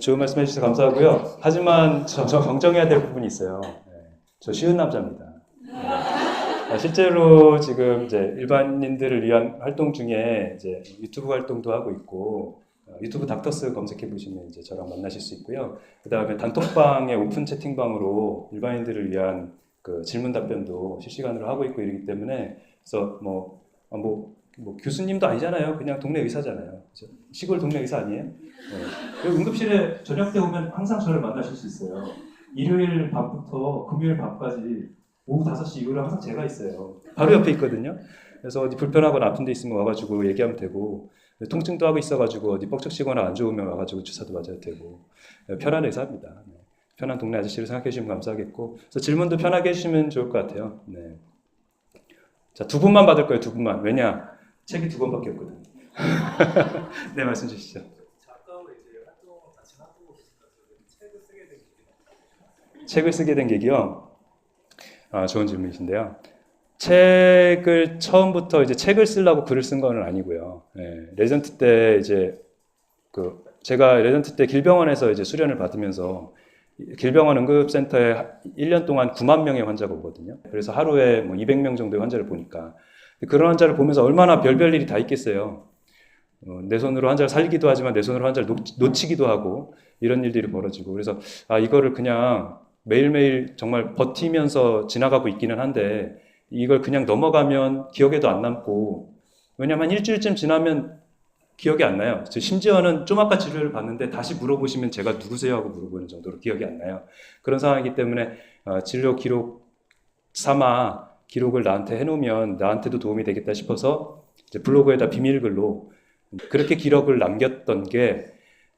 좋은 말씀 해주셔서 감사하고요. 하지만 저 정정해야 될 부분이 있어요. 저 쉬운 남자입니다. 실제로 지금 이제 일반인들을 위한 활동 중에 이제 유튜브 활동도 하고 있고, 유튜브 닥터스 검색해 보시면 이제 저랑 만나실 수 있고요. 그 다음에 단톡방의 오픈 채팅방으로 일반인들을 위한 그 질문 답변도 실시간으로 하고 있고 이러기 때문에, 그래서 뭐 교수님도 아니잖아요. 그냥 동네 의사잖아요. 시골 동네 의사 아니에요? 그리고 응급실에 저녁 때 오면 항상 저를 만나실 수 있어요. 일요일 밤부터 금요일 밤까지 오후 5시 이후로 항상 제가 있어요. 바로 옆에 있거든요. 그래서 어디 불편하거나 아픈 데 있으면 와가지고 얘기하면 되고, 통증도 하고 있어가지고 어디 뻑적지거나 안 좋으면 와가지고 주사도 맞아도 되고, 편한 의사입니다. 네. 편한 동네 아저씨를 생각해 주시면 감사하겠고, 그래서 질문도 편하게 해주시면 좋을 것 같아요. 네. 자, 2분만 받을 거예요. 2분만. 왜냐? 책이 2권밖에 없거든요. 네, 말씀 주시죠. 책을 쓰게 된 계기요? 좋은 질문이신데요. 책을 처음부터 이제 책을 쓰려고 글을 쓴 건 아니고요. 레전트 때 이제 제가 레전트 때 길병원에서 이제 수련을 받으면서 길병원 응급센터에 1년 동안 9만 명의 환자가 오거든요. 그래서 하루에 뭐 200명 정도의 환자를 보니까 그런 환자를 보면서 얼마나 별별 일이 다 있겠어요. 내 손으로 환자를 살리기도 하지만 내 손으로 환자를 놓치기도 하고 이런 일들이 벌어지고, 그래서 이거를 그냥 매일매일 정말 버티면서 지나가고 있기는 한데 이걸 그냥 넘어가면 기억에도 안 남고, 왜냐면 한 일주일쯤 지나면 기억이 안 나요. 심지어는 좀 아까 치료를 받는데 다시 물어보시면 제가 누구세요 하고 물어보는 정도로 기억이 안 나요. 그런 상황이기 때문에 진료 기록 삼아 기록을 나한테 해놓으면 나한테도 도움이 되겠다 싶어서 이제 블로그에다 비밀글로 그렇게 기록을 남겼던 게,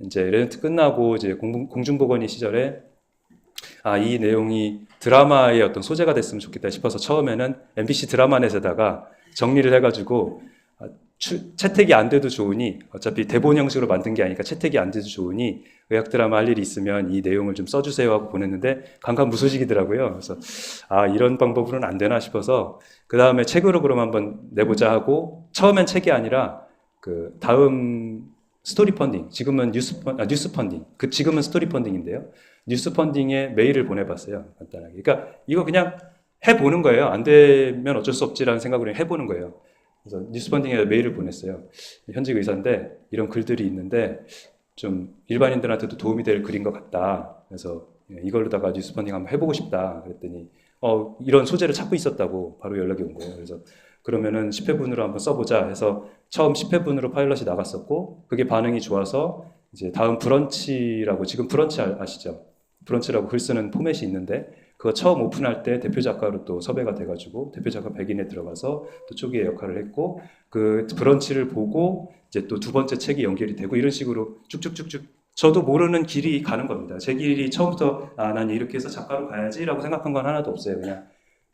이제 레전트 끝나고 이제 공중보건의 시절에 이 내용이 드라마의 어떤 소재가 됐으면 좋겠다 싶어서 처음에는 MBC 드라마넷에다가 정리를 해가지고 채택이 안 돼도 좋으니, 어차피 대본 형식으로 만든 게 아니니까 채택이 안 돼도 좋으니 의학 드라마 할 일이 있으면 이 내용을 좀 써주세요 하고 보냈는데 강간무소식이더라고요. 그래서 이런 방법으로는 안 되나 싶어서 그 다음에 책으로 그럼 한번 내보자 하고, 처음엔 책이 아니라 그 다음 스토리 펀딩, 지금은 뉴스 펀딩, 지금은 스토리 펀딩인데요. 뉴스 펀딩에 메일을 보내봤어요. 간단하게. 그러니까 이거 그냥 해보는 거예요. 안 되면 어쩔 수 없지라는 생각으로 해보는 거예요. 그래서 뉴스 펀딩에 메일을 보냈어요. 현직 의사인데 이런 글들이 있는데 좀 일반인들한테도 도움이 될 글인 것 같다. 그래서 이걸로다가 뉴스 펀딩 한번 해보고 싶다. 그랬더니 이런 소재를 찾고 있었다고 바로 연락이 온 거예요. 그래서 그러면은 10회분으로 한번 써보자 해서 처음 10회분으로 파일럿이 나갔었고, 그게 반응이 좋아서 이제 다음 브런치라고, 지금 브런치 아시죠? 브런치라고 글 쓰는 포맷이 있는데 그거 처음 오픈할 때 대표 작가로 또 섭외가 돼가지고 대표 작가 100인에 들어가서 또 초기에 역할을 했고, 그 브런치를 보고 이제 또 2번째 책이 연결이 되고, 이런 식으로 쭉쭉쭉쭉 저도 모르는 길이 가는 겁니다. 제 길이 처음부터 난 이렇게 해서 작가로 가야지라고 생각한 건 하나도 없어요. 그냥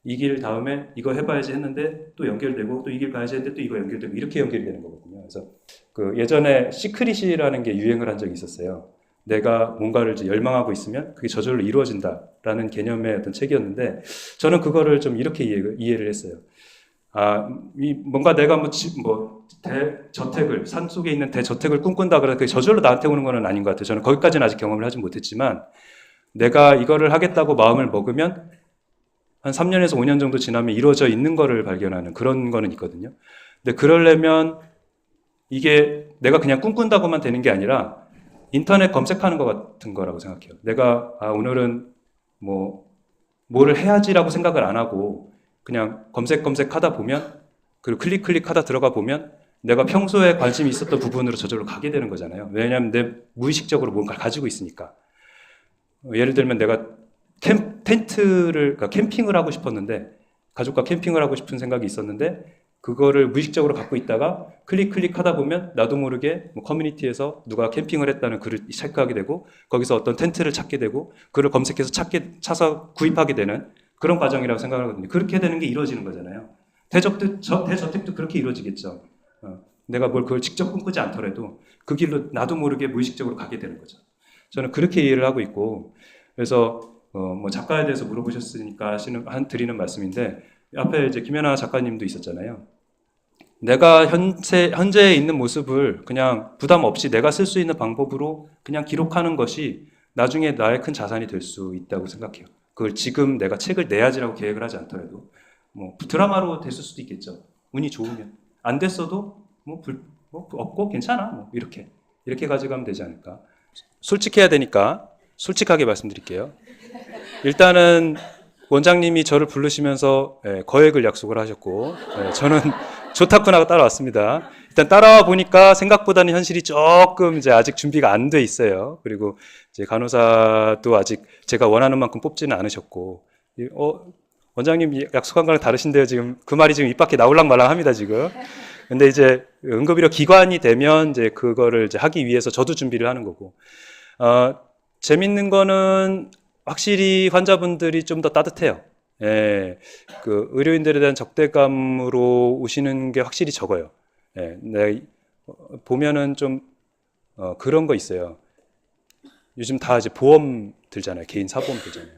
이 길 다음에 이거 해봐야지 했는데 또 연결되고, 또 이 길 가야지 했는데 또 이거 연결되고, 이렇게 연결이 되는 거거든요. 그래서 그 예전에 시크릿이라는 게 유행을 한 적이 있었어요. 내가 뭔가를 열망하고 있으면 그게 저절로 이루어진다라는 개념의 어떤 책이었는데, 저는 그거를 좀 이렇게 이해를 했어요. 뭔가 내가 대저택을, 산 속에 있는 대저택을 꿈꾼다 그래서 그게 저절로 나한테 오는 건 아닌 것 같아요. 저는 거기까지는 아직 경험을 하지 못했지만, 내가 이거를 하겠다고 마음을 먹으면 한 3년에서 5년 정도 지나면 이루어져 있는 거를 발견하는 그런 거는 있거든요. 근데 그러려면 이게 내가 그냥 꿈꾼다고만 되는 게 아니라 인터넷 검색하는 것 같은 거라고 생각해요. 내가 오늘은 뭐를 해야지라고 생각을 안 하고 그냥 검색하다 보면, 그리고 클릭하다 들어가 보면 내가 평소에 관심이 있었던 부분으로 저절로 가게 되는 거잖아요. 왜냐하면 내 무의식적으로 뭔가를 가지고 있으니까. 예를 들면 내가 그러니까 캠핑을 하고 싶었는데, 가족과 캠핑을 하고 싶은 생각이 있었는데 그거를 무의식적으로 갖고 있다가 클릭하다 보면 나도 모르게 커뮤니티에서 누가 캠핑을 했다는 글을 체크하게 되고, 거기서 어떤 텐트를 찾게 되고 그걸 검색해서 찾아서 구입하게 되는 그런 과정이라고 생각하거든요. 그렇게 되는 게 이루어지는 거잖아요. 대저택도 그렇게 이루어지겠죠. 내가 그걸 직접 꿈꾸지 않더라도 그 길로 나도 모르게 무의식적으로 가게 되는 거죠. 저는 그렇게 이해를 하고 있고, 그래서 작가에 대해서 물어보셨으니까 드리는 말씀인데, 앞에 이제 김연아 작가님도 있었잖아요. 내가 현재에 있는 모습을 그냥 부담 없이 내가 쓸 수 있는 방법으로 그냥 기록하는 것이 나중에 나의 큰 자산이 될 수 있다고 생각해요. 그걸 지금 내가 책을 내야지라고 계획을 하지 않더라도 뭐 드라마로 됐을 수도 있겠죠. 운이 좋으면. 안 됐어도 뭐 없고 괜찮아. 뭐 이렇게 가져가면 되지 않을까. 솔직해야 되니까 솔직하게 말씀드릴게요. 일단은 원장님이 저를 부르시면서 거액을 약속을 하셨고 저는 좋다구나 따라왔습니다. 일단 따라와 보니까 생각보다는 현실이 조금 이제 아직 준비가 안 돼 있어요. 그리고 이제 간호사도 아직 제가 원하는 만큼 뽑지는 않으셨고, 원장님 약속한 거랑 다르신데요. 지금 그 말이 지금 입 밖에 나올랑 말랑 합니다, 지금. 근데 이제 응급의료 기관이 되면 이제 그거를 이제 하기 위해서 저도 준비를 하는 거고, 재밌는 거는 확실히 환자분들이 좀 더 따뜻해요. 예, 그 의료인들에 대한 적대감으로 오시는 게 확실히 적어요. 예, 보면은 좀 그런 거 있어요. 요즘 다 이제 보험 들잖아요. 개인 사보험 들잖아요.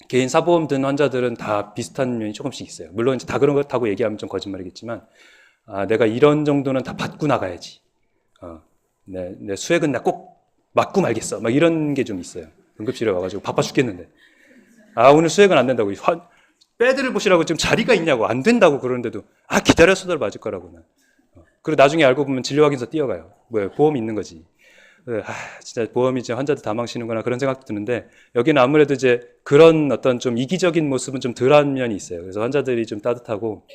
개인 사보험 든 환자들은 다 비슷한 면이 조금씩 있어요. 물론 이제 다 그런 것 하고 얘기하면 좀 거짓말이겠지만, 내가 이런 정도는 다 받고 나가야지. 내 수액은 나 꼭 맞고 말겠어. 막 이런 게 좀 있어요. 응급실에 와가지고 바빠 죽겠는데. 오늘 수액은 안 된다고. 배드를 보시라고 지금 자리가 있냐고. 안 된다고 그러는데도, 기다렸어도 맞을 거라고는. 그리고 나중에 알고 보면 진료 확인서 뛰어가요. 뭐야, 보험이 있는 거지. 진짜 보험이 이제 환자들 다 망치는구나 그런 생각도 드는데, 여기는 아무래도 이제 그런 어떤 좀 이기적인 모습은 좀 덜한 면이 있어요. 그래서 환자들이 좀 따뜻하고,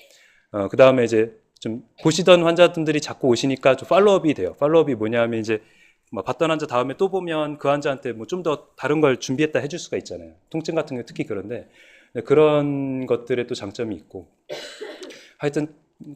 그 다음에 이제 좀 보시던 환자분들이 자꾸 오시니까 좀 팔로업이 돼요. 팔로업이 뭐냐면 이제 뭐 봤던 환자 다음에 또 보면 그 환자한테 뭐 좀 더 다른 걸 준비했다 해줄 수가 있잖아요. 통증 같은 게 특히 그런데 그런 것들에 또 장점이 있고, 하여튼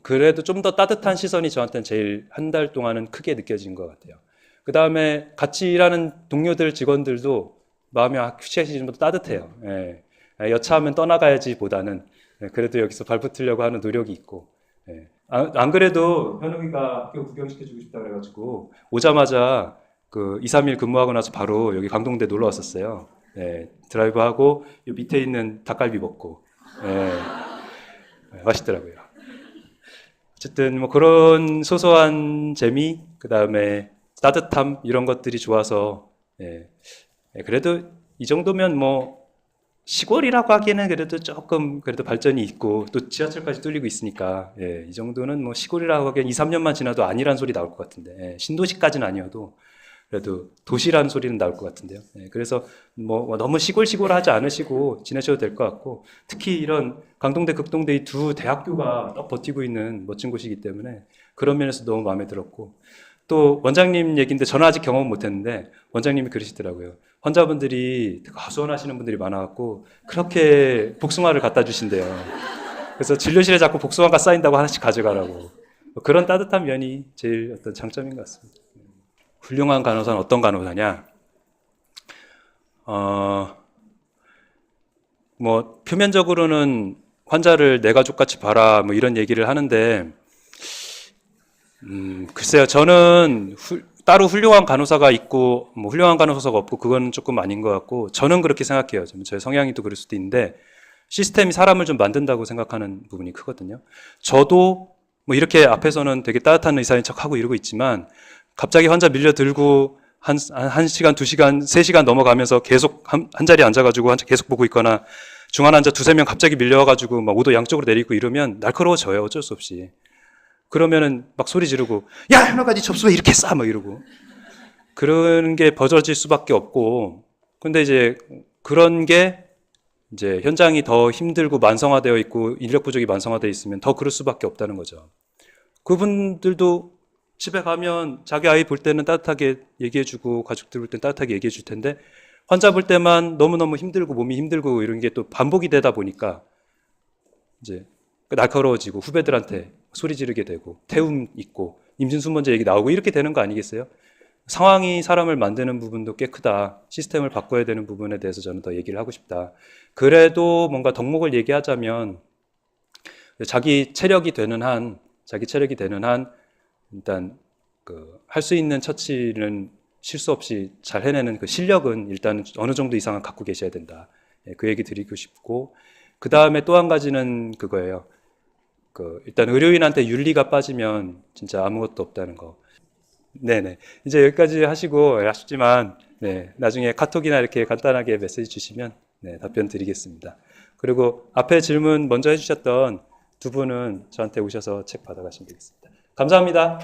그래도 좀 더 따뜻한 시선이 저한테는 제일 한 달 동안은 크게 느껴진 것 같아요. 그 다음에 같이 일하는 동료들 직원들도 마음이 확실히 좀 더 따뜻해요. 예. 여차하면 떠나가야지 보다는 그래도 여기서 발붙으려고 하는 노력이 있고, 예. 안 그래도 현욱이가 학교 구경시켜주고 싶다 그래가지고 오자마자 그 2, 3일 근무하고 나서 바로 여기 강동대 놀러 왔었어요. 예, 드라이브하고 이 밑에 있는 닭갈비 먹고, 맛있더라고요. 어쨌든 뭐 그런 소소한 재미, 그 다음에 따뜻함 이런 것들이 좋아서, 그래도 이 정도면 뭐 시골이라고 하기에는 그래도 조금 그래도 발전이 있고 또 지하철까지 뚫리고 있으니까, 이 정도는 뭐 시골이라고 하기엔 2, 3년만 지나도 아니란 소리 나올 것 같은데, 신도시까지는 아니어도 그래도 도시라는 소리는 나올 것 같은데요. 그래서 뭐 너무 시골하지 않으시고 지내셔도 될 것 같고, 특히 이런 강동대, 극동대 이 두 대학교가 딱 버티고 있는 멋진 곳이기 때문에 그런 면에서 너무 마음에 들었고, 또 원장님 얘기인데 저는 아직 경험 못했는데 원장님이 그러시더라고요. 환자분들이 하소연하시는 분들이 많아갖고 그렇게 복숭아를 갖다 주신대요. 그래서 진료실에 자꾸 복숭아가 쌓인다고 하나씩 가져가라고. 그런 따뜻한 면이 제일 어떤 장점인 것 같습니다. 훌륭한 간호사는 어떤 간호사냐? 뭐 표면적으로는 환자를 내 가족같이 봐라 뭐 이런 얘기를 하는데, 글쎄요. 저는 따로 훌륭한 간호사가 있고 뭐 훌륭한 간호사가 없고 그건 조금 아닌 것 같고, 저는 그렇게 생각해요. 저의 성향이 또 그럴 수도 있는데, 시스템이 사람을 좀 만든다고 생각하는 부분이 크거든요. 저도 뭐 이렇게 앞에서는 되게 따뜻한 의사인 척하고 이러고 있지만, 갑자기 환자 밀려들고 한 시간, 2시간, 3시간 넘어가면서 계속 한 자리에 앉아가지고 환자 계속 보고 있거나, 중환 환자 2-3명 갑자기 밀려와가지고 막 오도 양쪽으로 내리고 이러면 날카로워져요. 어쩔 수 없이. 그러면은 막 소리 지르고, 야, 현아가 니 접수 왜 이렇게 싸? 막 이러고. 그런 게 벌어질 수밖에 없고, 근데 이제 그런 게 이제 현장이 더 힘들고 만성화되어 있고 인력 부족이 만성화되어 있으면 더 그럴 수밖에 없다는 거죠. 그분들도 집에 가면 자기 아이 볼 때는 따뜻하게 얘기해주고 가족들 볼 때는 따뜻하게 얘기해줄 텐데, 환자 볼 때만 너무너무 힘들고 몸이 힘들고 이런 게 또 반복이 되다 보니까 이제 날카로워지고 후배들한테 소리 지르게 되고 태움 있고 임신 순번제 얘기 나오고 이렇게 되는 거 아니겠어요? 상황이 사람을 만드는 부분도 꽤 크다. 시스템을 바꿔야 되는 부분에 대해서 저는 더 얘기를 하고 싶다. 그래도 뭔가 덕목을 얘기하자면, 자기 체력이 되는 한 일단 할 수 있는 처치는 실수 없이 잘 해내는 그 실력은 일단 어느 정도 이상은 갖고 계셔야 된다. 그 얘기 드리고 싶고, 그 다음에 또 한 가지는 그거예요. 일단 의료인한테 윤리가 빠지면 진짜 아무것도 없다는 거. 네네. 이제 여기까지 하시고 아쉽지만 네, 나중에 카톡이나 이렇게 간단하게 메시지 주시면 네, 답변 드리겠습니다. 그리고 앞에 질문 먼저 해주셨던 두 분은 저한테 오셔서 책 받아가시면 되겠습니다. 감사합니다.